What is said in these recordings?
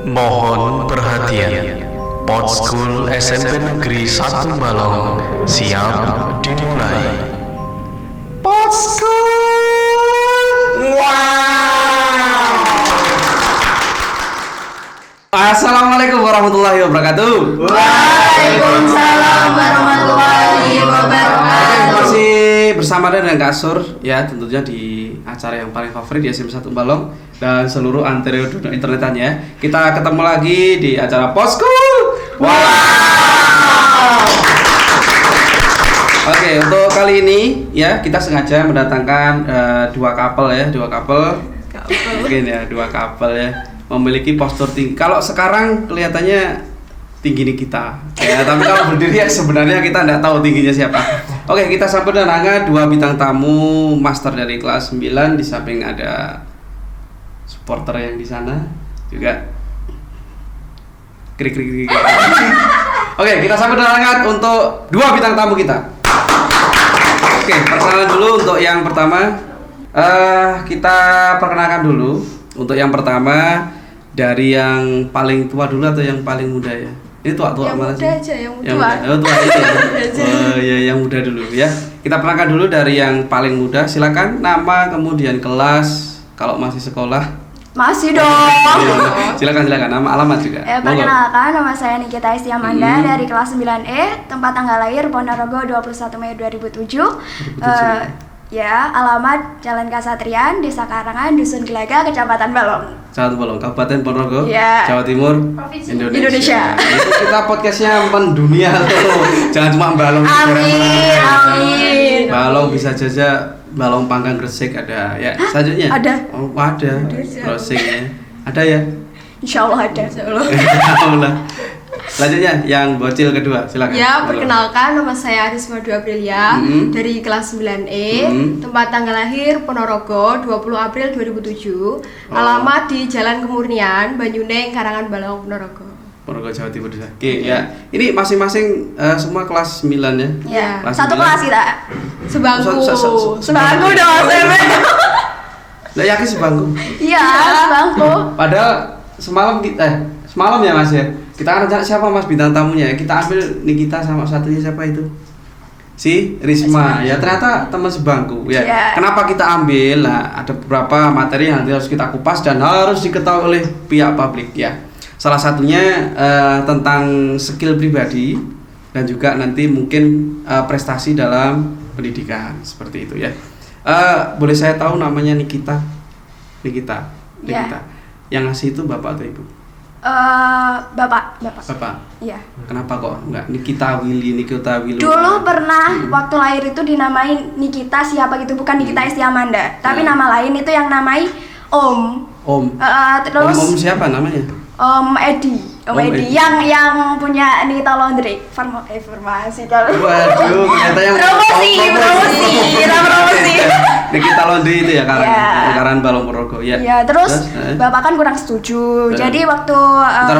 Mohon perhatian. Podschool SMP Negeri 1 Balong siap dimulai. Podschool. Assalamualaikum warahmatullahi wabarakatuh. Waalaikumsalam warahmatullahi wabarakatuh. Masih bersama dengan Kak Sur, ya tentunya di acara yang paling favorit di SMP 1 Balong dan seluruh antero dunia internetannya. Kita ketemu lagi di acara Podschool. Wow. Oke, untuk kali ini ya kita sengaja mendatangkan dua couple. Mungkin ya dua couple ya memiliki postur tinggi. Kalau sekarang kelihatannya tinggi Nikita ya, tapi kalau berdiri ya sebenarnya kita tidak tahu tingginya siapa. Oke, kita sambut dengan dua bintang tamu master dari kelas 9. Di samping ada supporter yang di sana juga. Krik. Oke, kita sambut dengan hangat untuk dua bintang tamu kita. Oke, perkenalan dulu untuk yang pertama. Kita perkenalkan dulu untuk yang pertama dari yang paling tua dulu atau yang paling muda ya? Ini tua mana sih? Yang muda aja, Oh, tua itu ya. Oh ya, yang muda dulu ya. Kita perkenalkan dulu dari yang paling muda. Silakan nama kemudian kelas kalau masih sekolah. Masih dong. Silakan nama alamat juga. Perkenalkan, nama saya Nikita Esti Amanda dari kelas 9E, tempat tanggal lahir Ponorogo 21 Mei 2007. Ya, alamat Jalan Kasatrian, Desa Karangan, Dusun Gelaga, Kecamatan Balong. Kabupaten Ponorogo, ya. Jawa Timur, Indonesia. Itu kita podcastnya mendunia tuh. Jangan cuma Balong. Amin. Balong bisa saja Balong Panggang Gresik ada ya. Selanjutnya ada. Oh, ada. Crossingnya ada ya. Insyaallah ada. Alhamdulillah. Selanjutnya yang bocil kedua, silakan. Ya, perkenalkan nama saya Arisma Dua Aprilia dari kelas 9E, tempat tanggal lahir Ponorogo 20 April 2007, alamat di Jalan Kemurnian, Banyuneng, Karangan Balong, Ponorogo. Ponorogo, Jawa Timur. Oke, ya. Ini masing-masing semua kelas 9 ya. Ya, satu kelas kita. Sebangku. Sebangku dong, Lah yakin sebangku? Iya, sebangku. Padahal semalam ya Mas ya. Kita kan rencana siapa Mas bintang tamunya ya? Kita ambil Nikita sama satunya siapa itu? Si Risma. Ya ternyata teman sebangku ya. Kenapa kita ambil? Nah, ada beberapa materi yang nanti harus kita kupas dan harus diketahui oleh pihak publik ya. Salah satunya tentang skill pribadi dan juga nanti mungkin prestasi dalam pendidikan seperti itu ya. Boleh saya tahu namanya Nikita? Yang ngasih itu bapak atau ibu? Bapak. Iya. Kenapa kok enggak Nikita Willy? Dulu pernah waktu lahir itu dinamain Nikita siapa gitu, bukan Nikita Esti Amanda, tapi nama lain itu yang namai Om. Terus Om siapa namanya? Om Edi. Yang punya Nikita Laundry. Informasi kalau. Waduh, ternyata yang promosi. Nikita Laundry itu ya Karangan Balong Ponorogo ya. Iya, terus Bapak kan kurang setuju. Jadi waktu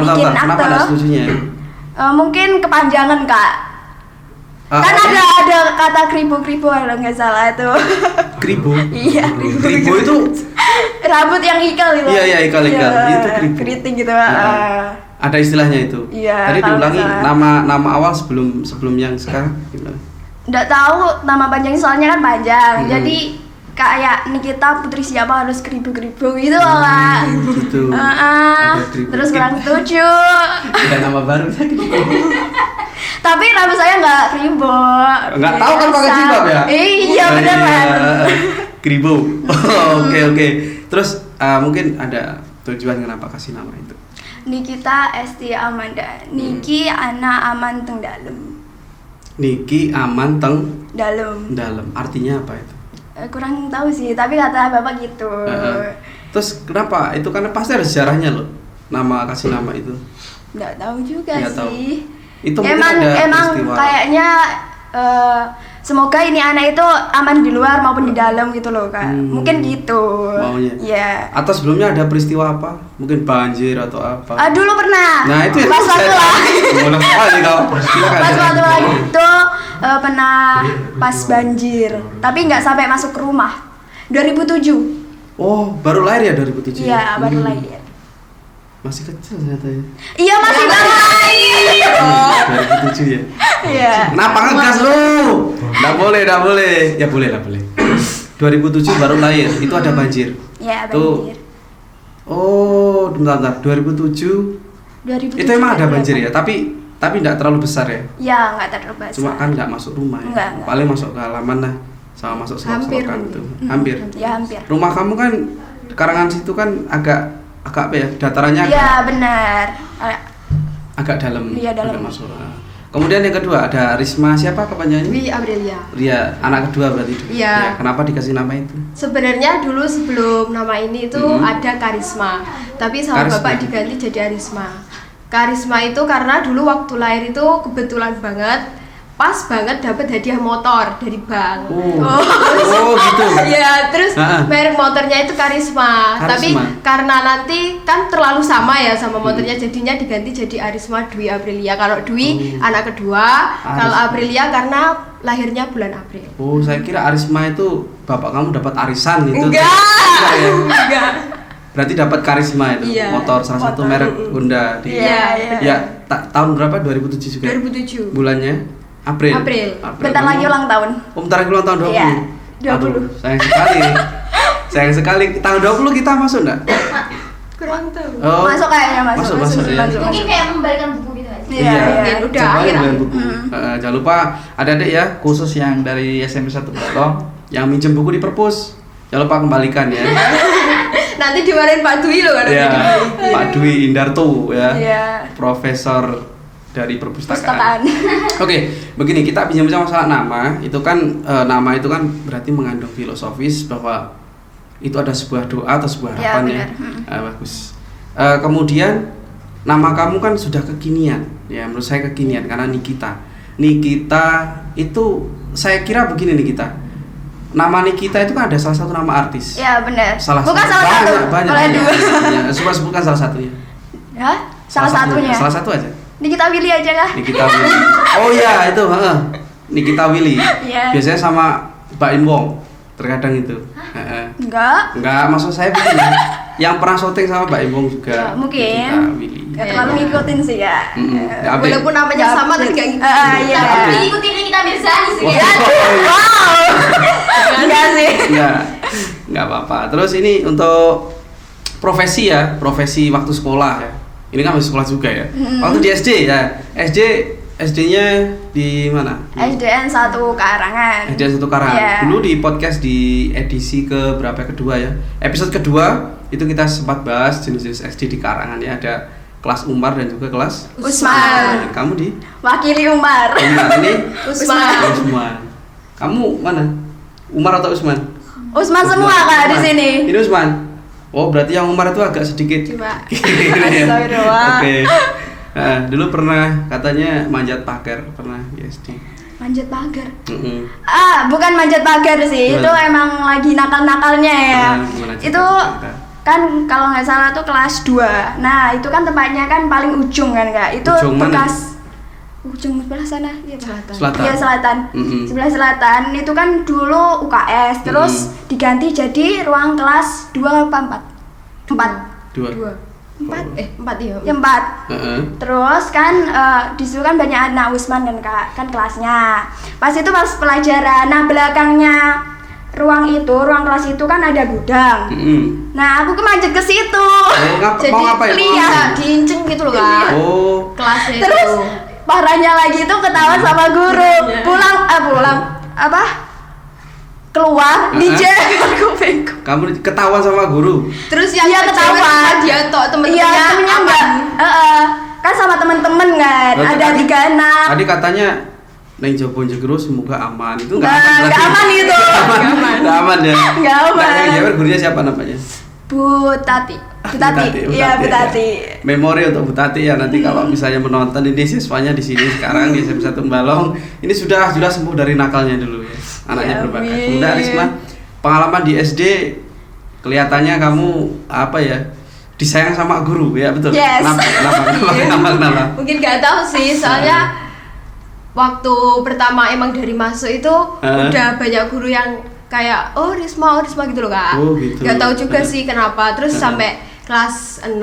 bikin akte. Kenapa enggak setujunya? Mungkin kepanjangan, Kak. Kan ada kata kribo kalau nggak salah itu. Kribo? Iya, kribo itu rambut yang ikal itu. Iya, ikal. Itu kribo. Keriting gitu. Ada istilahnya itu. Iya. Tadi diulangi nama awal sebelum yang sekarang gimana? Nggak tahu nama panjangnya soalnya kan panjang. Jadi kayak Nikita putri siapa harus kribo gitu lah. Gitu. Terus kurang setuju. Ada nama baru tadi. Tapi nama saya nggak kribo. Nggak tahu kan pakai jilbab ya? Iya beneran. Kribo. Oke. Terus mungkin ada tujuan kenapa kasih nama itu? Nikita Esti Amanda. Niki Ana Aman Teng Dalem. Niki Aman Teng Dalem. Artinya apa itu? Kurang tahu sih, tapi kata bapak gitu. Terus kenapa? Itu karena pasti ada sejarahnya loh. Kasih nama itu. Nggak tahu juga Nggak sih. Tahu. Itu emang peristiwa. Kayaknya semoga ini anak itu aman di luar maupun di dalam gitu loh, Kak. Mungkin gitu. Maunya. Iya. Atau sebelumnya ada peristiwa apa? Mungkin banjir atau apa? Dulu pernah. Nah, itu pas waktu lagi. Pas waktu lagi itu pernah pas banjir, tapi nggak sampai masuk ke rumah. 2007. Oh, baru lahir ya 2007? Iya, baru lahir. Masih kecil ternyata ya. Iya masih banget. 2007 ya. Iya. Kenapa ngegas lu? Nggak boleh. Ya boleh lah, boleh. 2007 baru lahir, itu ada banjir. Iya Tuh. banjir. Oh, bentar. 2007. 2007 Itu emang ada banjir kelihatan. ya, tapi nggak terlalu besar ya. Ya nggak terlalu besar. Cuma kan nggak masuk rumah ya. Enggak. Paling masuk ke halaman lah, sama masuk Hampir. selokan itu. Hampir. Ya hampir. Rumah kamu kan Karangan situ kan agak apa ya? Datarannya Iya benar. agak dalam. Iya, dalam. Agak masuk. Kemudian yang kedua ada Risma siapa kepanjangannya? Dwi Aprilia. Ria, anak kedua berarti itu. Iya. Ya, kenapa dikasih nama itu? Sebenarnya dulu sebelum nama ini itu ada Karisma, tapi sama Karisma. bapak diganti jadi Arisma. Karisma itu karena dulu waktu lahir itu kebetulan banget pas banget dapat hadiah motor dari bank. Oh gitu. Ya, terus Ha-ha. merek motornya itu Karisma. Tapi Karisma. karena nanti kan terlalu sama ya sama motornya, jadinya diganti jadi Arisma Dwi Aprilia. Kalau Dwi anak kedua, kalau Aprilia karena lahirnya bulan April. Oh, saya kira Arisma itu bapak kamu dapat arisan gitu. Enggak. Ya. Enggak. Berarti dapat Karisma itu, Iya. motor salah satu merek Honda di. Iya. Ya, tahun berapa? 2007 juga. 2007. Bulannya April. April. Bentar lagi ulang tahun. Oh, bentar lagi ulang tahun 20. Iya, 20. Aduh, sayang sekali. Sayang sekali. Tanggal 20 kita masuk enggak? Kurang tahu. Oh. Masuk kayaknya masuk ya. Mungkin kayak membalikan buku gitu aja. Iya. Mungkin udah cobain akhir. dengan buku. Jangan lupa adik-adik ya, khusus yang dari SMP 1 Balong yang minjem buku di perpus. Jangan lupa kembalikan ya. Nanti dimarahin Pak Dwi loh kalau Ya, gitu. Pak Dwi Indarto ya. Iya. Profesor dari perpustakaan. Pustakaan. Oke, begini kita bincang-bincang masalah nama. Itu kan nama itu kan berarti mengandung filosofis bahwa itu ada sebuah doa atau sebuah Ya, harapan ya. benar. Bagus. Kemudian nama kamu kan sudah kekinian. Ya, menurut saya kekinian karena Nikita. Nikita itu saya kira begini Nikita. Nama Nikita itu kan ada salah satu nama artis. Ya benar. Salah Bukan satu. salah satu. Banyak. Oleh dua. Ya, sebutkan salah satunya. Ya, salah satunya. Salah satu aja. Nikita Willy aja kah? Nikita Willy. Oh iya itu, Nikita Willy. Iya. Biasanya sama Mbak Im Wong. Terkadang itu. Enggak. Maksud saya begini. Yang pernah syuting sama Mbak Im Wong juga. Ya, mungkin. Nikita Willy. Gak terlalu ngikutin sih ya. Nggak update. Walaupun namanya Nggak sama update. tapi gak gitu. Iya. Tapi ngikutin kita Mirzani sih Oh, kayak. Enggak sih. Nggak apa-apa. Terus ini untuk profesi ya, profesi waktu sekolah ya. Ini kan masih sekolah juga ya. Waktu di SD ya. SD-nya di mana? SDN 1 Karangan. SDN 1 Karangan. Iya. Dulu di podcast di edisi ke berapa kedua ya? Episode kedua itu kita sempat bahas jenis-jenis SD di Karangan ya. Ada kelas Umar dan juga kelas Usman. Kamu di Wakili Umar. Umar ini Usman. Usman. Kamu mana? Umar atau Usman? Usman semua Kak di sini. Ini Usman. Oh, berarti yang Umar itu agak sedikit Cuma kiri ya. Astagfirullah. Oke. Dulu pernah katanya manjat pagar pernah di SD. Manjat pagar. Bukan Manjat pagar sih. Gimana? Itu emang lagi nakal-nakalnya ya. Gimana cerita? Itu kan kalau nggak salah tuh kelas 2. Nah, itu kan tempatnya kan paling ujung kan Kak. Itu Ujung mana? bekas ujung sebelah sana, iya Selatan. Selatan. Iya selatan. Sebelah selatan itu kan dulu UKS, terus diganti jadi ruang kelas 2 apa 4? 4. 2. 4 ya. Ya 4. Terus kan di situ kan banyak anak Usman kan kelasnya. Pas itu pas pelajaran, nah belakangnya ruang kelas itu kan ada gudang. Nah, aku kemanjat ke situ. Jadi mau ngapain? lihat diinceng gitu loh Kak. Oh. Kelasnya Terus itu. parahnya lagi itu ketahuan sama guru. Pulang keluar dijewer kupingku. Kamu ketahuan sama guru. Terus yang Iya, ketahuan. dia tok Iya, temen-temennya temennya enggak. Kan sama temen-temen kan. Berarti Ada 3 anak. Tadi katanya Neng Jabon Jegero semoga aman. Itu Nggak berarti. aman itu. Nggak aman ya. Nggak aman. Nah, yang jawab gurunya siapa namanya? Bu Tati. Iya, Bu Tati. Memori untuk Bu Tati ya nanti kalau misalnya menonton ini siswanya di sini sekarang di SMP 1 Balong ini sudah sembuh dari nakalnya dulu ya. Anaknya Ya, berbakat. amin. Kemudian Risma, pengalaman di SD kelihatannya kamu apa ya? Disayang sama guru ya, betul? Yes. Kenapa? Mungkin gak tahu sih, soalnya waktu pertama emang dari masuk itu udah banyak guru yang kayak Risma gitu loh Kak. Oh, gitu. Gak tahu juga sih kenapa. Terus sampai kelas 6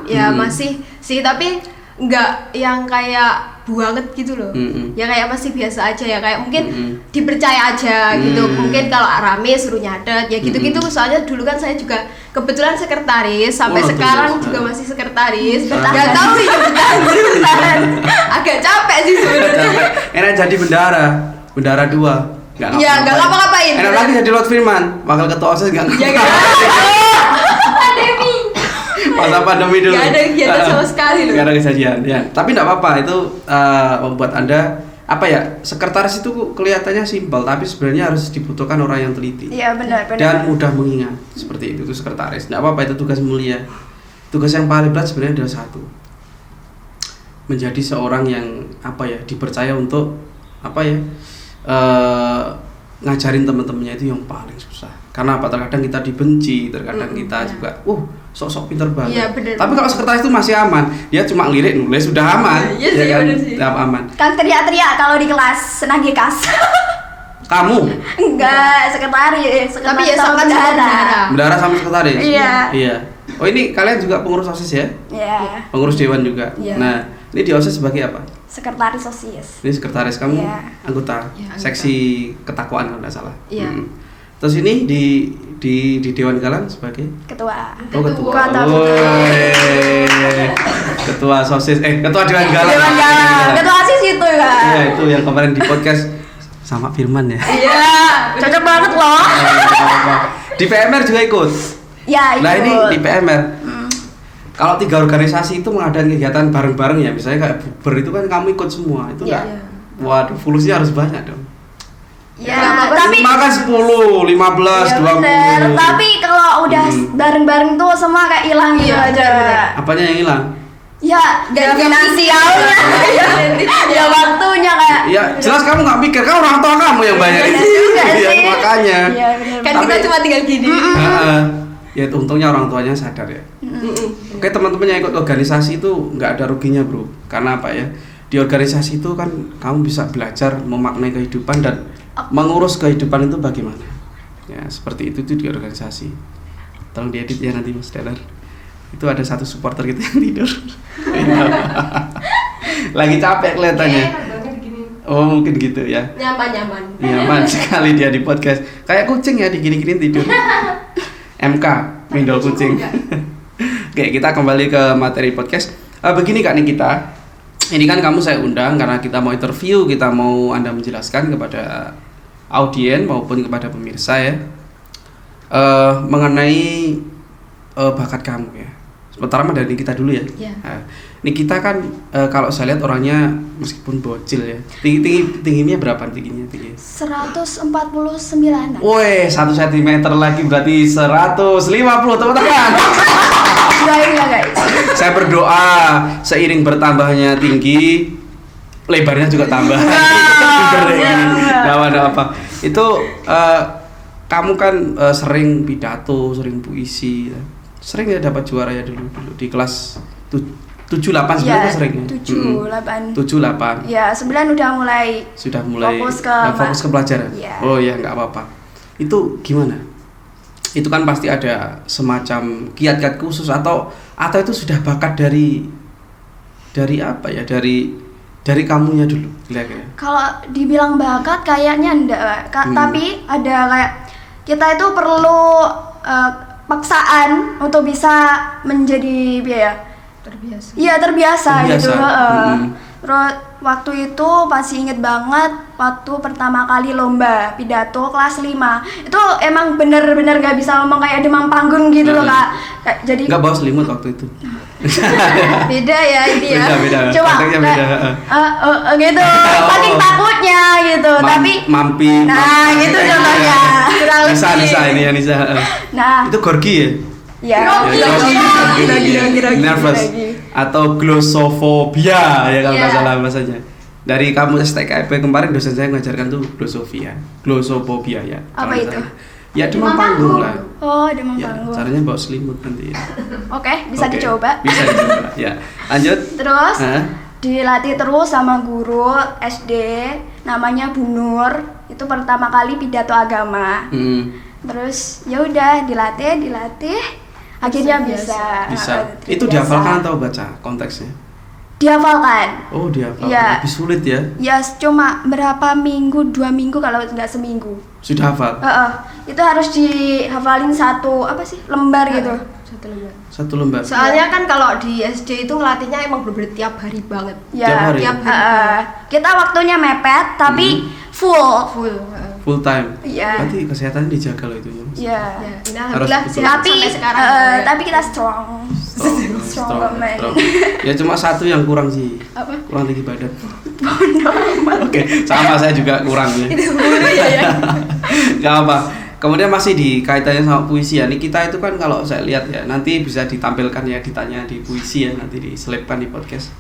ya masih sih, tapi nggak yang kayak banget gitu loh. Ya kayak masih biasa aja ya, kayak mungkin dipercaya aja gitu. Mungkin kalau rame suruh nyatet ya gitu-gitu. Soalnya dulu kan saya juga kebetulan sekretaris sampai sekarang juga masih sekretaris. Nggak tahu sih bertahan. Agak capek sih sebenarnya. Enak jadi bendara 2. Iya, nggak ngapa-ngapain. Enak lagi jadi Lord Firman, wakil ketua OSIS nggak Ya Pandemi. masa pandemi dulu. Gak ada kegiatan sama sekali loh. Gak ada kejadian ya. Tapi tidak apa-apa, itu membuat Anda apa ya, sekretaris itu kelihatannya simpel, tapi sebenarnya harus dibutuhkan orang yang teliti. Iya benar. Dan mudah mengingat, seperti itu sekretaris. Tidak apa-apa, itu tugas mulia. Tugas yang paling berat sebenarnya adalah satu, menjadi seorang yang apa ya, dipercaya untuk apa ya, ngajarin teman-temannya itu yang paling susah. Karena apa? Terkadang kita dibenci, terkadang kita juga sok-sok pinter banget. Iya, bener. Tapi kalau sekretaris itu masih aman, dia cuma lirik nulis sudah aman. Iya sih, kan? bener sih. Sudah aman. Kan teriak-teriak kalau di kelas nagih kas. Kamu Enggak, sekretaris. Tapi ya sama bendahara. bendahara sama sekretaris. Iya. Oh, ini kalian juga pengurus OSIS ya? Iya. Pengurus dewan juga. Iya. Nah, ini di OSIS sebagai apa? Sekretaris OSIS. Ini sekretaris, kamu Iya. anggota, Iya, anggota. seksi ketakwaan kalau tidak salah. Iya. Terus ini di Dewan Galang sebagai Ketua. oh, ketua. Ketua. Woi. Ketua SOSIS, ketua Dewan Galang. Dewan Galang. Ketua OSIS itu ya. Iya, itu yang kemarin di podcast sama Firman ya. Iya, cocok banget loh. Di PMR juga ikut. Ya, Nah, ini di ikut. PMR. Kalau 3 organisasi itu mengadakan kegiatan bareng-bareng ya, misalnya kayak bukber itu kan kamu ikut semua, itu Iya. enggak? Waduh, polusinya harus banyak dong. Ya, tapi makan 10, 15, ya 20. bener. Tapi kalau udah bareng-bareng tuh semua kayak hilang gitu Iya, aja. bener. Apanya yang hilang? Ya, gak finansialnya. Ya waktunya kayak. Ya, jelas kamu nggak mikir, kan orang tua kamu yang bayar. Iya juga Iya, sih. makanya. Iya bener. Kan Tapi- kita cuma tinggal gini. Heeh. Ya untungnya orang tuanya sadar ya. Oke, teman-teman yang ikut organisasi itu nggak ada ruginya, bro. Karena apa ya? Di organisasi itu kan kamu bisa belajar memaknai kehidupan dan mengurus kehidupan itu bagaimana. Ya seperti itu tuh di organisasi. Tolong diedit ya nanti Mas Dalar. Itu ada satu supporter kita yang tidur. Lagi capek kelihatannya. Oh mungkin gitu ya. Nyaman. Nyaman sekali dia di podcast. Kayak kucing ya, digini-giniin tidur. MK, Mindol kucing. Oke, kita kembali ke materi podcast. Begini Kak Nikita, ini kan kamu saya undang karena kita mau interview, kita mau Anda menjelaskan kepada audien maupun kepada pemirsa ya, mengenai bakat kamu ya. Sementara dari Nikita dulu ya. Iya. Nah, Nikita kan kalau saya lihat orangnya meskipun bocil ya, tingginya berapa tingginya? 149-an. Woi, 1 cm lagi berarti 150, tepuk tangan. Doain ya guys. Saya berdoa seiring bertambahnya tinggi, lebarnya juga tambah. Gak ada apa. Itu kamu kan sering pidato, sering puisi, sering ya dapat juara ya dulu di kelas 7-8 Ya, sering ya. 7-8. 7-8. Ya, 9 udah mulai Sudah mulai fokus ke fokus ke pelajaran. Iya. Oh ya, nggak apa-apa. Itu gimana? Itu kan pasti ada semacam kiat-kiat khusus atau itu sudah bakat dari apa ya? Dari kamunya dulu, kira-kira. kalau dibilang bakat kayaknya enggak, tapi ada kayak kita itu perlu paksaan untuk bisa menjadi ya Terbiasa. iya terbiasa gitu. Terbiasa. Terus waktu itu masih inget banget waktu pertama kali lomba pidato kelas 5 itu emang bener-bener gak bisa ngomong kayak demam panggung gitu loh Kak. Jadi Nggak bawa selimut waktu itu. Beda ya ini ya. Beda. coba Konteksnya beda. gitu saking takutnya gitu tapi Mampi. nah gitu contohnya kurang Nisa lebih. ini ya Nisa. Nah Itu Gorgi ya? ya Gila. Nervous atau glossophobia ya kalau nggak Iya. salah bahasanya. Dari kamu STKIP kemarin dosen saya mengajarkan tuh glossophobia ya. Apa kalau nggak itu? salah. Ya demam panggung lah. oh demam Ya, panggung caranya bawa selimut nanti. Ya. oke bisa Oke, dicoba Bisa dicoba. Ya, lanjut. terus Hah? dilatih terus sama guru SD namanya Bu Nur, itu pertama kali pidato agama. Hmm. Terus ya udah dilatih akhirnya Biasa. bisa. Itu dihafalkan atau baca konteksnya? Dihafalkan. Oh, dihafalkan. Ya. Lebih sulit ya. Ya cuma berapa minggu, 2 minggu kalau nggak seminggu. Sudah hafal. Itu harus dihafalin satu lembar gitu. Satu lembar. Satu lembar. Soalnya kan kalau di SD itu ngelatihnya emang bener-bener tiap hari banget. Ya, Tiap hari? Tiap hari. Kita waktunya mepet tapi full. Full time. Iya. Berarti kesehatan dijaga loh itu ya. Mas. Ya. Ya, ini alhamdulillah Harus sehat Tapi sampai sekarang. tapi kita strong. Strong woman. Ya cuma satu yang kurang sih. Apa? Kurang tinggi badan. Oke, sama saya juga kurang ya. Gak apa. Kemudian masih di kaitannya sama puisi ya. Nih kita itu kan kalau saya lihat ya, nanti bisa ditampilkan ya, ditanya di puisi ya, nanti diselipkan di podcast.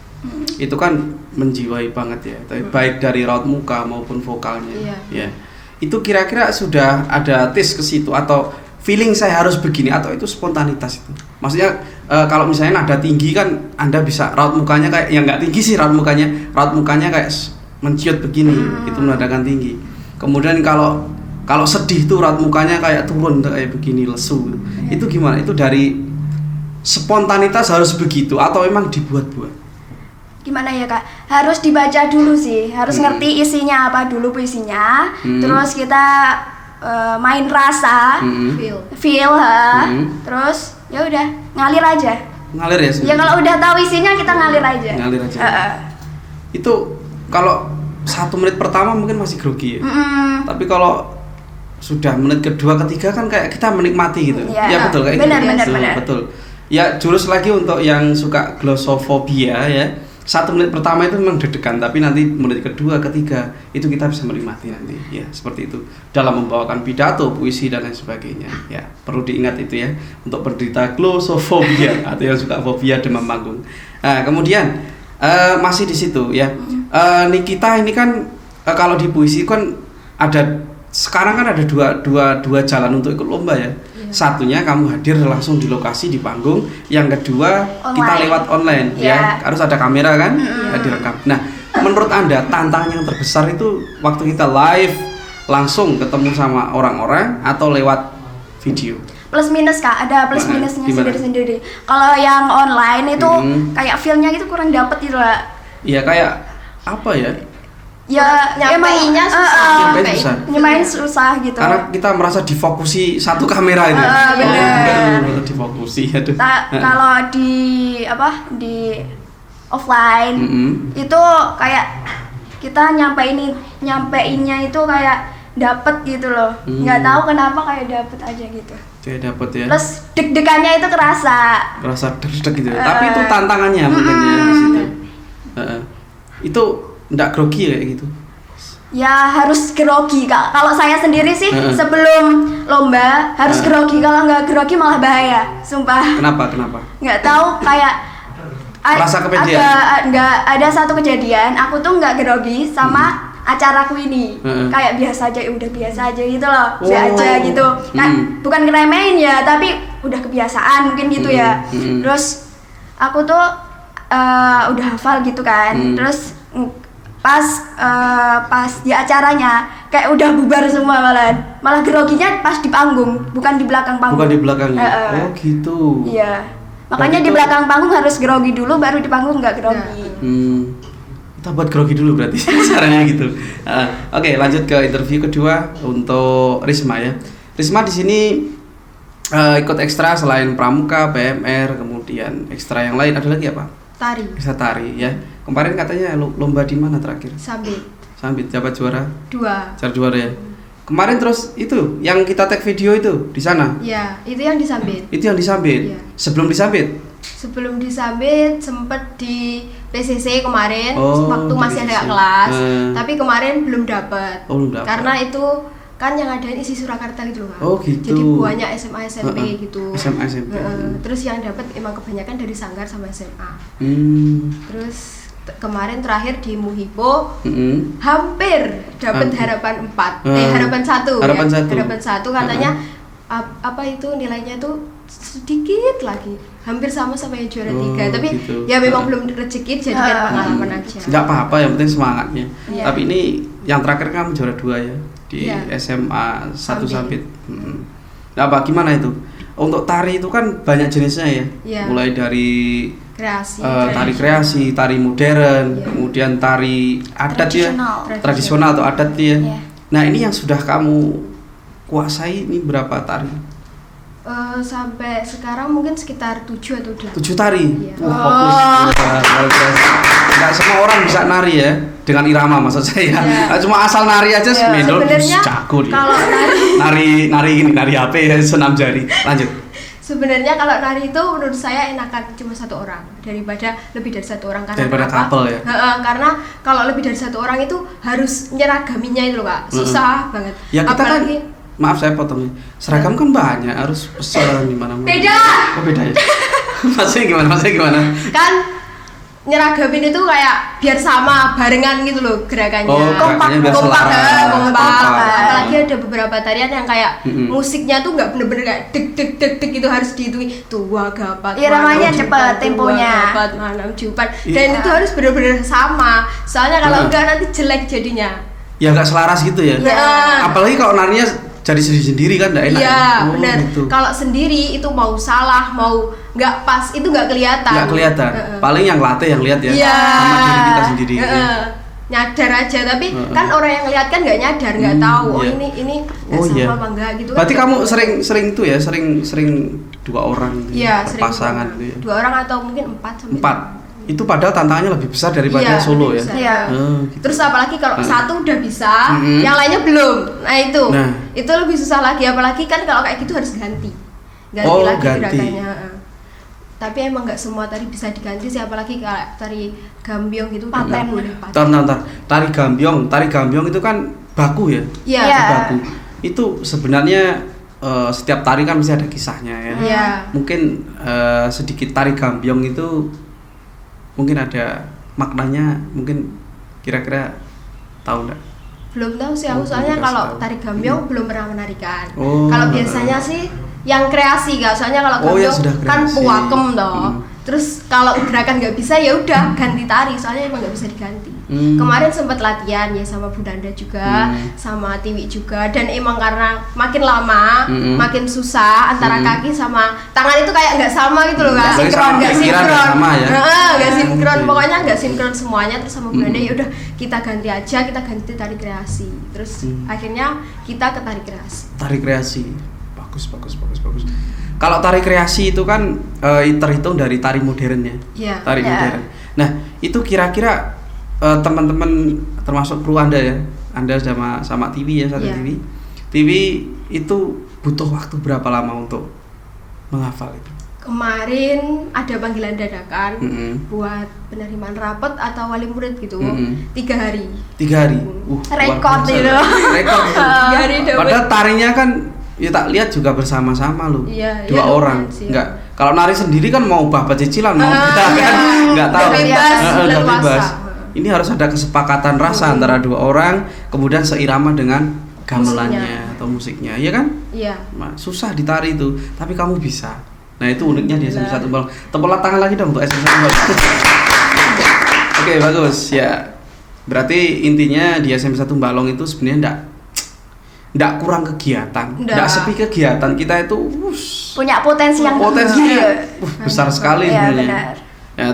Itu kan menjiwai banget ya, baik dari raut muka maupun vokalnya. Ya. Itu kira-kira sudah ada tes ke situ atau feeling saya harus begini atau itu spontanitas itu? Maksudnya kalau misalnya nada tinggi kan Anda bisa raut mukanya kayak yang nggak tinggi sih raut mukanya kayak menciut begini, itu menandakan tinggi. Kemudian kalau sedih tuh raut mukanya kayak turun kayak begini lesu. Itu gimana? Itu dari spontanitas harus begitu atau memang dibuat-buat? Gimana ya Kak? Harus dibaca dulu sih, harus ngerti isinya apa dulu puisinya. Terus kita main rasa, feel, terus ya udah ngalir aja. Ngalir ya sebenarnya? Ya kalau udah tahu isinya kita ngalir aja. Ngalir aja. Itu kalau 1 menit pertama mungkin masih grogi ya. Tapi kalau sudah menit kedua, ketiga kan kayak kita menikmati gitu. Ya betul kayak gitu. Benar. Betul. Ya jurus lagi untuk yang suka glossophonia ya. 1 menit pertama itu memang deg-degan, tapi nanti menit kedua, ketiga itu kita bisa menikmati nanti. Ya seperti itu. Dalam membawakan pidato, puisi dan lain sebagainya. Ya perlu diingat itu ya untuk penderita glossophobia atau yang suka fobia demam panggung. Nah kemudian masih di situ ya. Nikita ini kan kalau di puisi kan sekarang kan ada dua jalan untuk ikut lomba ya. Satunya kamu hadir langsung di lokasi di panggung, yang kedua kita lewat online ya. Harus ada kamera kan, direkam. Nah, menurut Anda tantangan yang terbesar itu waktu kita live langsung ketemu sama orang-orang atau lewat video? Plus minus Kak, ada plus minusnya sendiri-sendiri. Kalau yang online itu kayak feel-nya itu kurang dapet gitu lah. Iya kayak apa ya? Ya nyampeinnya susah. Nyamain susah gitu. Karena kita merasa difokusi satu kamera itu. Bener. Difokusi aduh. Kalau di offline itu kayak kita nyampeinnya itu kayak dapet gitu loh. Nggak tahu kenapa kayak dapet aja gitu. Kayak dapet ya. Terus deg-degannya itu kerasa deg-deg gitu. Tapi itu tantangannya mungkin ya di situ. Itu nggak grogi kayak gitu? Ya harus grogi Kak. Kalau saya sendiri sih sebelum lomba harus grogi. Kalau nggak grogi malah bahaya, sumpah. Kenapa? Nggak tahu kayak merasa kepedean? Nggak ada satu kejadian aku tuh nggak grogi sama acaraku ini. Kayak biasa aja, udah biasa aja gitu loh. Biasa aja gitu. Nah, bukan ngeremehin ya, tapi udah kebiasaan mungkin gitu ya. Terus aku tuh udah hafal gitu kan. Terus pas di acaranya kayak udah bubar semua malah groginya pas di panggung, bukan di belakang panggung. Bukan di belakangnya. Oh gitu. Iya. Makanya di belakang panggung harus grogi dulu, baru di panggung nggak grogi. Kita buat grogi dulu berarti caranya gitu. Oke, lanjut ke interview kedua untuk Risma ya. Risma di sini ikut ekstra selain pramuka, PMR, kemudian ekstra yang lain ada lagi apa? Tari. Bisa tari ya. Kemarin katanya lomba di mana terakhir? Sambit dapat juara 2. Juara ya. Kemarin terus itu yang kita tag video itu di sana. Ya, itu yang di Sambit. Itu yang di Sambit. Ya. Sebelum di Sambit sempet di PCC kemarin waktu di masih ada PCC. kelas. Tapi kemarin belum dapat. Belum dapat. Karena itu kan yang ada isi Surakarta gitu loh kan. Oh gitu. Jadi banyak SMA SMP gitu. SMA SMP. Terus yang dapat emang kebanyakan dari Sanggar sama SMA. Terus kemarin terakhir di Muhipo hampir dapat harapan 4. Harapan 1. Harapan 1 katanya apa itu nilainya tuh sedikit lagi. Hampir sama yang juara 3. Tapi gitu. ya memang belum rezeki jadi kan pengalaman aja. Enggak apa-apa, yang penting semangatnya. Iya. Tapi ini yang terakhir kamu juara 2 ya di Iya. SMA 1 Sambit. Nah, apa gimana itu? Untuk tari itu kan banyak jenisnya ya. Iya. Mulai dari Kreasi. tari kreasi, tari modern, Iya. kemudian tari adat Tradisional. ya, tradisional atau adat ya. Iya. Nah ini yang sudah kamu kuasai ini berapa tari? Sampai sekarang mungkin sekitar 7 atau 8. 7 tari. Iya. Wah, fokus. Wah, luar biasa. Nggak semua orang bisa nari ya dengan irama maksud saya. Iya. Nggak cuma asal nari aja semendol Sebenarnya jago dia. kalau Nari ini nari HP ya, senam jari. Lanjut. sebenarnya kalau nari itu menurut saya enakan cuma 1 orang daripada lebih dari 1 orang karena Daripada kenapa? couple ya? Karena kalau lebih dari 1 orang itu harus nyeragaminya itu loh Kak, susah banget. Ya kita Apalagi kan maaf saya potong. Seragam kan banyak, harus pesan di mana-mana. Beda. Oh, beda ya. Maksudnya gimana? kan nyeragamin itu kayak biar sama barengan gitu loh gerakannya. Oh, gerakannya biar selaras. kompak. Kompak. Apalagi ada beberapa tarian yang kayak Mm-mm. musiknya tuh nggak bener-bener kayak deg itu harus dihitungi tua gapat. Iramanya manam, cepet, jupan, temponya. tua gapat manam jupan. Iya. Dan itu harus bener-bener sama. Soalnya kalau Heeh. enggak nanti jelek jadinya. Ya nggak selaras gitu ya. Iya. Apalagi kalau narinya jadi sendiri kan nggak enak. Iya, ya? Oh, benar. gitu. Kalau sendiri itu mau salah, mau nggak pas itu nggak kelihatan. Nggak kelihatan. Heeh. Paling yang latih yang lihat ya. Iya. Sama diri kita sendiri. gitu ya. Heeh. Nyadar aja, tapi Heeh. kan orang yang ngeliat kan nggak nyadar, nggak tahu. Oh iya. ini nggak Oh sama iya. apa enggak gitu. Berarti kan. kamu sering itu ya, sering 2 orang gitu Iya, ya, sering pasangan dua orang. gitu ya. 2 orang atau mungkin 4 sampai 4. Itu padahal tantangannya lebih besar daripada Iya, solo ya. lebih besar. Iya. Gitu. Terus apalagi kalau Heeh. satu udah bisa, Mm-mm. yang lainnya belum. Nah itu, Nah. itu lebih susah lagi. Apalagi kan kalau kayak gitu harus ganti Oh, lagi ganti. gerakannya. Heeh. Tapi emang nggak semua tari bisa diganti sih, apalagi kayak tari gambyong itu udah Paten. nggak boleh paten. Tar. Tari gambyong itu kan baku ya. Iya. Iya. Baku. Itu sebenarnya setiap tari kan mesti ada kisahnya ya. Iya. Mungkin sedikit tari gambyong itu mungkin ada maknanya, mungkin kira-kira tahu nggak? Belum tahu sih Oh, aku, soalnya belum kalau dikasih tahu. tari gambyong belum pernah menarikan. Oh. Kalau biasanya sih yang kreasi Kak, soalnya kalau Oh, yang gambyong sudah kan kreasi. puakem toh. Hmm. Terus kalau gerakan nggak bisa ya udah ganti tari, soalnya emang nggak bisa diganti. Hmm. Kemarin sempat latihan ya sama Bundanda juga, sama Tiwi juga, dan emang karena makin lama makin susah antara kaki sama tangan itu kayak nggak sama gitu loh Kak. Nggak sama, Nggak pikiran nggak sinkron. sama ya? Heeh, nggak sinkron, Oke. pokoknya nggak sinkron semuanya. Terus sama Bundanda ya udah kita ganti aja, kita ganti tari kreasi. Terus akhirnya kita ke tari kreasi. Tari kreasi. Bagus. Kalau tari kreasi itu kan terhitung dari tari modern ya. Iya. Tari Ya. modern. Nah, itu kira-kira teman-teman termasuk kru Anda ya. Anda sama Tiwi ya, satu Iya. Tiwi itu butuh waktu berapa lama untuk menghafal itu? Kemarin ada panggilan dadakan Mm-mm. buat penerimaan rapot atau wali murid gitu. Mm-mm. 3 hari. 3 hari. Rekor luar biasa. itu. Rekor itu. 3 hari dapat. Padahal tarinya kan ya tak lihat juga bersama-sama loh. Iya, 2 iya, orang. lumayan sih. Enggak. Kalau nari sendiri kan mau bapak cicilan mau kita kan iya. enggak tahu. Udah bebas, Udah leluasa. bebas. Ini harus ada kesepakatan rasa antara 2 orang, kemudian seirama dengan gamelannya Musiknya. atau musiknya, iya kan? Iya. Susah ditari itu, tapi kamu bisa. Nah itu uniknya di SMP 1 Balong. Tepuk tangan lagi dong untuk SMP 1 Balong. Oke bagus ya. Berarti intinya di SMP 1 Balong itu sebenarnya enggak kurang kegiatan, enggak sepi kegiatan. Kita itu Punya potensi yang potensinya tinggi. besar sekali Iya, sebenarnya. benar. Ya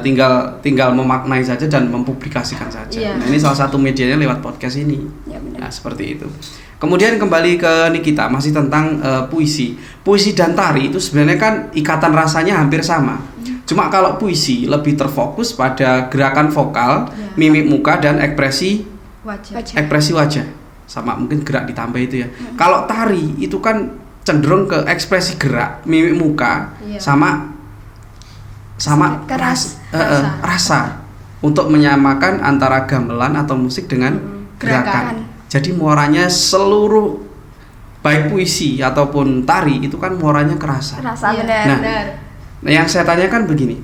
tinggal memaknai saja dan mempublikasikan saja. Iya. Nah, ini salah satu medianya lewat podcast ini. Ya, benar. Nah, seperti itu. Kemudian kembali ke Nikita, masih tentang puisi. Puisi dan tari itu sebenarnya kan ikatan rasanya hampir sama. Cuma kalau puisi lebih terfokus pada gerakan vokal, mimik muka dan ekspresi wajah. Sama mungkin gerak ditambah itu ya. Kalau tari itu kan cenderung ke ekspresi gerak, mimik muka, Iya. sama Keras. rasa untuk menyamakan antara gamelan atau musik dengan gerakan. Jadi muaranya seluruh baik puisi ataupun tari itu kan muaranya kerasa. Rasa Iya, benar. benar. Nah, yang saya tanyakan begini,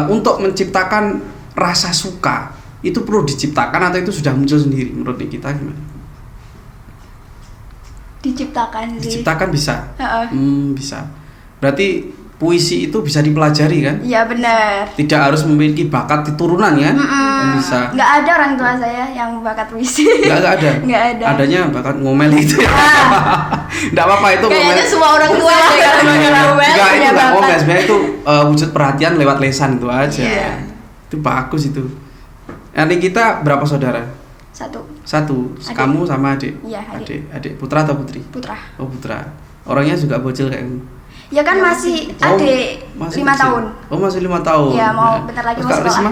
untuk menciptakan rasa suka itu perlu diciptakan atau itu sudah muncul sendiri menurut kita gimana? Diciptakan sih. Diciptakan bisa. Heeh. Bisa. Berarti puisi itu bisa dipelajari kan? Iya benar. Tidak harus memiliki bakat keturunan kan? Bisa. Nggak ada orang tua saya yang bakat puisi. Nggak ada. Nggak ada. Adanya bakat ngomel itu. Nggak apa-apa itu ngomel. Kayaknya semua orang tua ada yang Enggak, ngomel. itu punya nggak bakat. ngomel. Sebenarnya itu wujud perhatian lewat lesan itu aja. Iya. Itu bagus itu. Adik kita berapa saudara? Satu. Satu. Adik. Kamu sama adik? Iya, adik. Adik putra atau putri? Putra. Oh putra. Orangnya juga bocil kayak kamu. Ya kan masih adik masih 5 kecil. tahun. Oh masih 5 tahun. Iya, mau bentar lagi Terus mau Kak sekolah. Risma?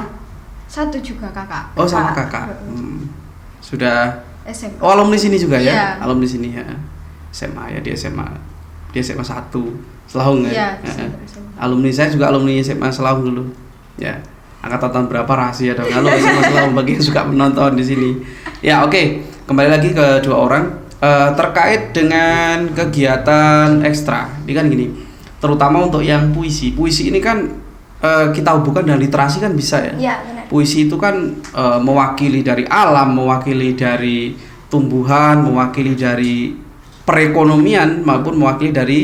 Satu juga kakak. Oh sama Kakak. kakak. Sudah. SMP. Oh alumni sini juga ya? Iya. Alumni sini ya. SMA ya di SMA. Di SMA 1 Selahung ya. Iya, Heeh. SMA. Alumni saya juga alumni SMA Selahung dulu. Ya. Angkatan tahun berapa rahasia dong. Halo SMA Selahung bagi yang suka menonton di sini. Ya oke. Kembali lagi ke dua orang. Terkait dengan kegiatan ekstra. Ini kan gini. Terutama untuk yang puisi. Puisi ini kan kita hubungkan dengan literasi kan bisa ya. Iya, benar. Puisi itu kan mewakili dari alam, mewakili dari tumbuhan, mewakili dari perekonomian maupun mewakili dari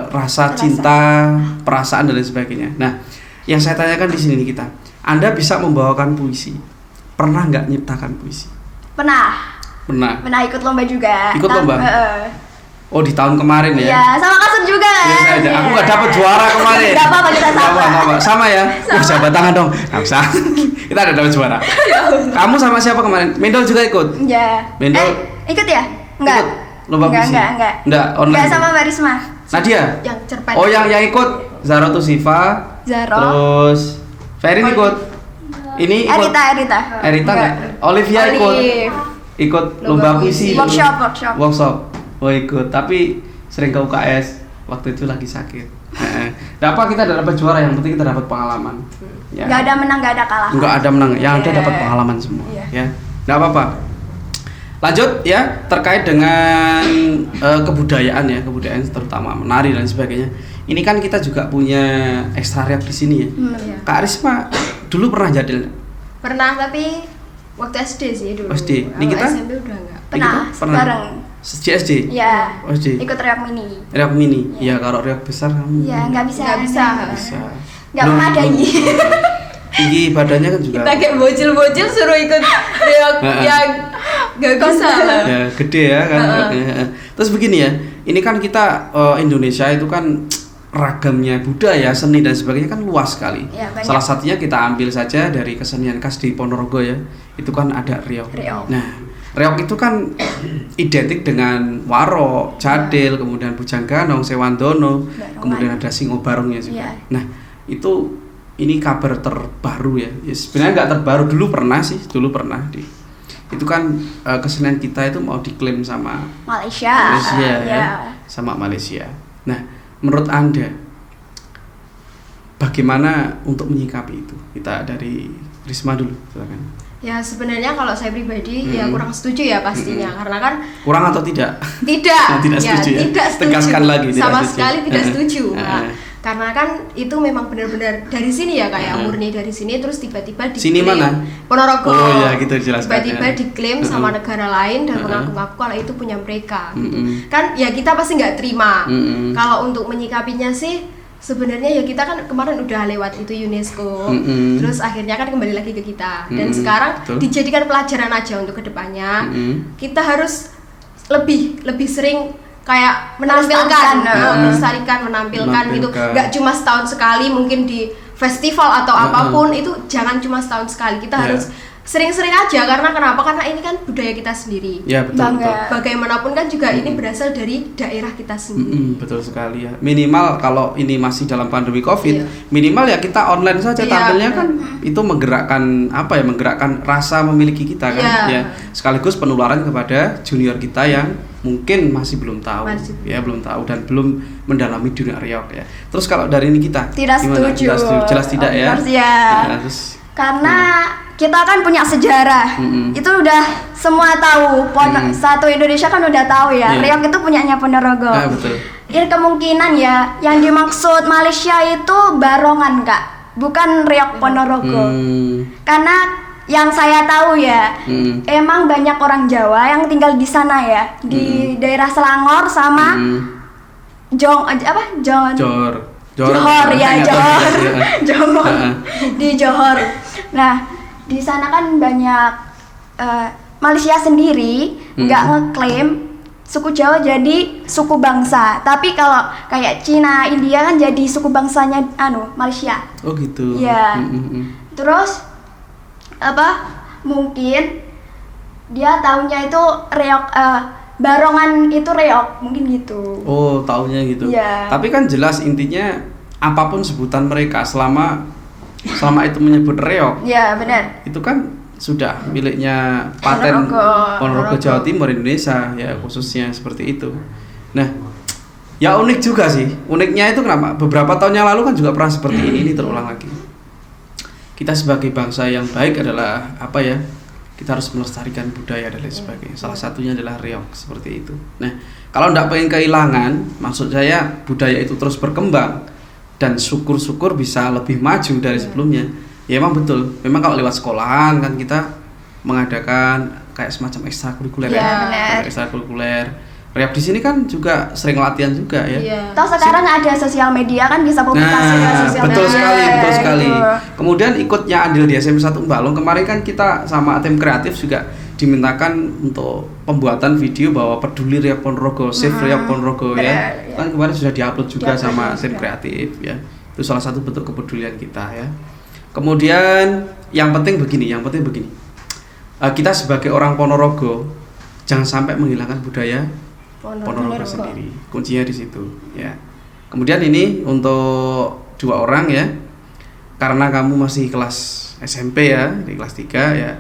rasa cinta, perasaan dan lain sebagainya. Nah, yang saya tanyakan di sini nih kita, Anda bisa membawakan puisi. Pernah nggak nyiptakan puisi? Pernah. Pernah. Pernah ikut lomba juga. Ikut lomba? Heeh. Oh di tahun kemarin ya? Iya, sama kasut juga. Iya, saya ada. Aku nggak dapat juara kemarin. Nggak apa-apa, kita Nggak sama. apa-apa. Sama ya? Wah, jabat tangan dong. Nggak usah. Kita ada dapat juara. Kamu sama siapa kemarin? Mendol juga ikut? Iya. Mendol? Ikut ya? Enggak. Ikut lomba enggak, puisi? enggak. Enggak, online. Enggak sama Mbak Risma. Nadia? Yang cerpen. Oh yang ikut Zaro tuh Siva. Zaro. Terus Ferin ikut. Ini ikut. Erita. Erita nggak? Olivia ikut. Ikut lomba puisi. Workshop. Oh ikut. Tapi sering ke UKS. Waktu itu lagi sakit. Nah, apa kita dapat juara, yang penting kita dapat pengalaman. Ya. Enggak ada menang, enggak ada kalah. Enggak ada menang, yang ada Iya. dapat pengalaman semua. Iya. Ya. Enggak apa-apa. Lanjut ya, terkait dengan kebudayaan ya, kebudayaan terutama menari dan sebagainya. Ini kan kita juga punya ekstra rap di sini ya. Iya. Kak Risma dulu pernah jadil? Pernah tapi waktu SD sih dulu. SD. Ini Kalau kita? SMP udah enggak. Pernah, Pernah. bareng. Sejak SD? Iya. Oh, SD. Ikut reok mini. Reok mini? Iya. Ya kalau reok besar kamu Iya, enggak bisa. Nggak bisa. bisa. Enggak Belum- memadai. Tinggi badannya kan juga Kita kayak bocil-bocil suruh ikut reok yang nggak bisa. ya gede ya kan. Terus begini ya, ini kan kita Indonesia itu kan ragamnya budaya, seni dan sebagainya kan luas sekali. Ya, banyak. Salah satunya kita ambil saja dari kesenian khas di Ponorogo ya. Itu kan ada reog. Reog. Nah, reog itu kan identik dengan waro, jadil, kemudian bujangganong, sewandono, Barongan. kemudian ada singobarongnya juga. Iya. Nah, itu ini kabar terbaru ya. Ya sebenarnya nggak terbaru, dulu pernah itu kan kesenian kita itu mau diklaim sama Malaysia. Malaysia ya, Iya. sama Malaysia. Nah, menurut Anda bagaimana untuk menyikapi itu? Kita dari Risma dulu, silakan. Ya sebenarnya kalau saya pribadi ya kurang setuju ya pastinya karena kan Kurang atau tidak? tidak Tidak setuju ya? tidak setuju Tegaskan lagi, tidak sama setuju. sekali tidak setuju. Nah, Heeh. karena kan itu memang benar-benar dari sini ya kayak murni dari sini terus tiba-tiba Sini diklaim mana? Ponorogo. Oh, ya, gitu jelaskan. Tiba-tiba diklaim sama negara lain dan mengaku-ngaku kalau itu punya mereka. Gitu. Kan ya kita pasti nggak terima. Kalau untuk menyikapinya sih sebenarnya ya kita kan kemarin udah lewat itu UNESCO, terus akhirnya kan kembali lagi ke kita dan sekarang betul. dijadikan pelajaran aja untuk kedepannya. Kita harus lebih sering kayak menampilkan, melestarikan, menampilkan gitu. Nggak cuma setahun sekali mungkin di festival atau apapun itu jangan cuma setahun sekali. Kita Ya. harus sering-sering aja karena kenapa? Karena ini kan budaya kita sendiri. Ya betul. Bangga. Betul. Bagaimanapun kan juga ini berasal dari daerah kita sendiri. Betul sekali ya. Minimal kalau ini masih dalam pandemi Covid, Iya. minimal ya kita online saja Iya, tampilnya benar. kan itu menggerakkan apa ya? Menggerakkan rasa memiliki kita kan Iya. ya. Sekaligus penularan kepada junior kita yang mungkin masih belum tahu. Masih. Ya belum tahu dan belum mendalami dunia reog ya. Terus kalau dari ini kita Tidak gimana? setuju. Jelas tidak Of ya. course, ya. Nah, terus Karena kita kan punya sejarah. Itu udah semua tahu. Satu Indonesia kan udah tahu ya. Iya. Reog itu punyanya Ponorogo. Ah, betul. Ini kemungkinan ya yang dimaksud Malaysia itu barongan, Kak. Bukan reog Ponorogo. Karena yang saya tahu ya, emang banyak orang Jawa yang tinggal di sana ya, di daerah Selangor sama Jor. Johor ya, Nggak tahu Johor. juga sih, ya. Johor. Heeh. Di Johor. Nah, di sana kan banyak Malaysia sendiri nggak ngeklaim suku Jawa jadi suku bangsa. Tapi kalau kayak Cina, India kan jadi suku bangsanya Malaysia. Oh gitu. Iya. Terus mungkin dia taunya itu reok barongan itu reok, mungkin gitu. Oh, taunya gitu. Iya. Tapi kan jelas intinya apapun sebutan mereka selama itu menyebut reok, Iya, benar. itu kan sudah miliknya paten Ponorogo Jawa Timur Indonesia ya, khususnya seperti itu. Nah, ya unik juga sih. Uniknya itu kenapa? Beberapa tahun yang lalu kan juga pernah seperti ini terulang lagi. Kita sebagai bangsa yang baik adalah apa ya? Kita harus melestarikan budaya dan lain sebagainya. Salah satunya adalah reog seperti itu. Nah, kalau tidak pengen kehilangan, maksud saya budaya itu terus berkembang dan syukur-syukur bisa lebih maju dari sebelumnya. Ya emang betul. Memang kalau lewat sekolahan kan kita mengadakan kayak semacam ekstrakurikuler benar. Ekstrakurikuler. Reog di sini kan juga sering latihan juga ya. Toh sekarang ada sosial media kan, bisa publikasi ke sosial betul media. betul sekali. Gitu. Kemudian ikutnya Andil di SMP 1 Balong kemarin kan kita sama tim kreatif juga dimintakan untuk pembuatan video bahwa peduli Reog Ponorogo, Save Reog Ponorogo ya. Benar, Kan kemarin sudah diupload juga sama tim juga. kreatif ya. Itu salah satu bentuk kepedulian kita ya. Kemudian yang penting begini. Kita sebagai orang Ponorogo jangan sampai menghilangkan budaya Ponorogo sendiri. Kuncinya di situ ya. Kemudian ini untuk 2 orang ya. Karena kamu masih kelas SMP ya, di kelas 3 ya.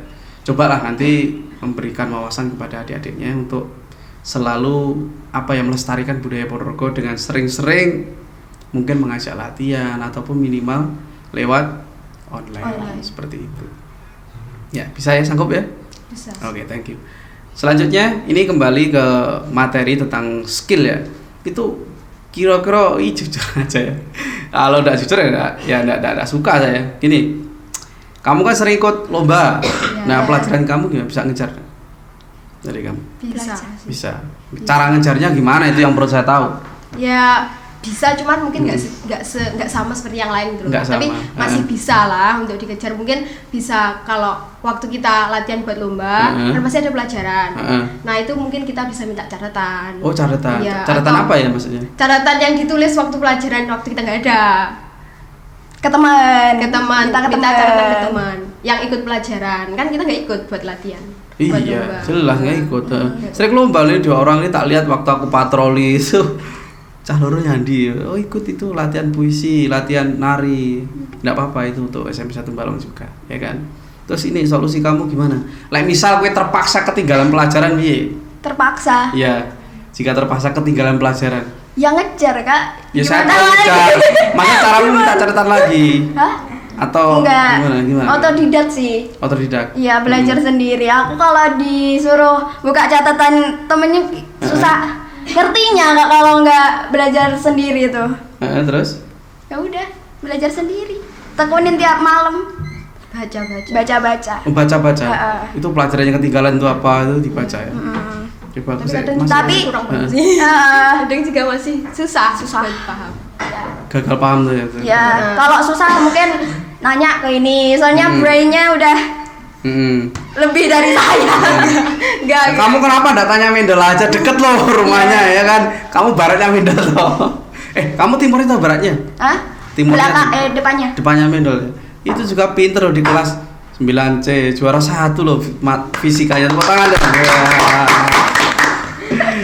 Cobalah nanti memberikan wawasan kepada adik-adiknya untuk selalu melestarikan budaya Ponorogo dengan sering-sering mungkin mengajak latihan ataupun minimal lewat online. Seperti itu. Ya, bisa ya, sanggup ya? Bisa. Oke, thank you. Selanjutnya ini kembali ke materi tentang skill ya. Itu kira-kira jujur aja ya. Kalau enggak jujur ya enggak suka saya. Gini. Kamu kan sering ikut lomba. Nah, pelajaran kamu gimana? Bisa ngejar dari kamu? Bisa. Cara ngejarnya gimana itu yang perlu saya tahu. Ya bisa, cuman mungkin nggak sama seperti yang lain gitu loh. Nggak Tapi sama. masih bisa lah untuk dikejar. Mungkin bisa kalau waktu kita latihan buat lomba kan masih ada pelajaran. Nah itu mungkin kita bisa minta catatan. Oh, catatan. Iya, Catatan atau apa ya maksudnya? catatan yang ditulis waktu pelajaran waktu kita nggak ada. Ke teman. Minta catatan ke teman yang ikut pelajaran. Kan kita nggak ikut buat latihan. Buat Iya, lomba. jelas nggak ikut. Sering lomba nih 2 orang ini tak lihat waktu aku patroli itu. Cah loro nyandi, oh ikut itu latihan puisi, latihan nari, nggak apa-apa itu untuk SMP 1 Balong juga, ya kan? Terus ini solusi kamu gimana? Misal gue terpaksa ketinggalan pelajaran, Terpaksa. Iya, jika terpaksa ketinggalan pelajaran, Ya ngejar, Kak. ya saya Gimana tahu lagi? ngejar. Masa caramu minta catatan lagi? Hah? Atau Enggak. gimana? Otodidak sih. Otodidak. Iya, belajar sendiri. Aku kalau disuruh buka catatan temennya susah ngertinya nggak kalau nggak belajar sendiri tuh. Terus? Ya udah, belajar sendiri. Tekunin tiap malam, baca-baca. Baca-baca. Heeh. Itu pelajaran yang ketinggalan itu apa itu dibaca ya? Ya, bagus ya. Kadang Masih- Tapi kurang paham sih. eh, Kadang juga masih susah buat paham. gagal paham tuh ya. ya kalau susah mungkin nanya ke ini, soalnya brainnya udah lebih dari saya. Enggak. Kamu kenapa enggak tanya Mendel aja, deket loh rumahnya ya kan? Kamu baratnya Mendel loh. Kamu timurnya atau baratnya? Hah? Timurnya Depannya. Depannya Mendel. Itu juga pinter loh di kelas 9C, juara 1 loh fisikanya. Tepuk tangan deh.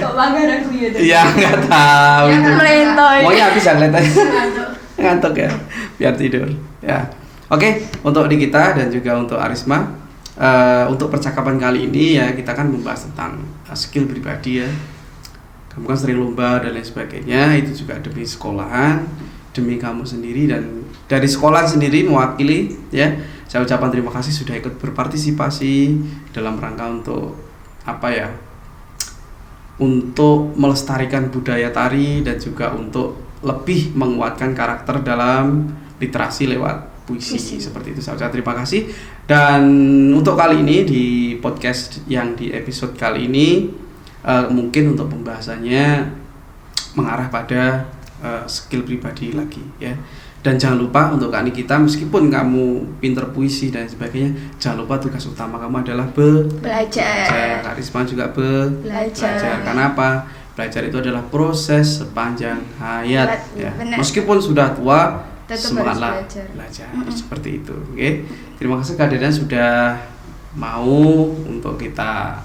Kok bangga aku gitu. Iya, enggak tahu. Ya, itu. melentoy. Maunya habis ya kelihatannya. Ngantuk ya, biar tidur. Ya. Oke, untuk Nikita dan juga untuk Arisma, untuk percakapan kali ini ya kita kan membahas tentang skill pribadi ya. Kamu kan sering lomba dan lain sebagainya, itu juga demi sekolahan, demi kamu sendiri, dan dari sekolah sendiri mewakili ya. Saya ucapkan terima kasih sudah ikut berpartisipasi dalam rangka untuk untuk melestarikan budaya tari dan juga untuk lebih menguatkan karakter dalam literasi lewat puisi. Seperti itu. Saya ucapkan terima kasih. Dan untuk kali ini di podcast yang di episode kali ini mungkin untuk pembahasannya mengarah pada skill pribadi lagi ya. Dan jangan lupa untuk Kak Nikita, meskipun kamu pinter puisi dan sebagainya, jangan lupa tugas utama kamu adalah belajar. Kak Risma juga belajar. Karena apa? Belajar itu adalah proses sepanjang hayat ya. Meskipun sudah tua, semangatlah belajar. Seperti itu. Oke. Terima kasih Kak Dedan sudah mau untuk kita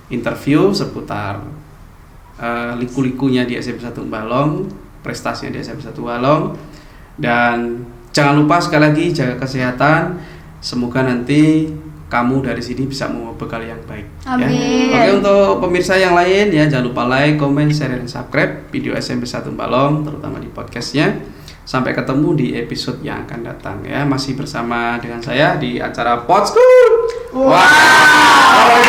interview seputar liku-likunya di SMP 1 Balong, prestasinya di SMP 1 Balong. Dan jangan lupa sekali lagi jaga kesehatan. Semoga nanti kamu dari sini bisa membawa bekal yang baik. Amin. Ya. Oke, untuk pemirsa yang lain ya, jangan lupa like, comment, share, dan subscribe video SMP 1 Balong, terutama di podcastnya. Sampai ketemu di episode yang akan datang ya. Masih bersama dengan saya di acara Pod School. Wow.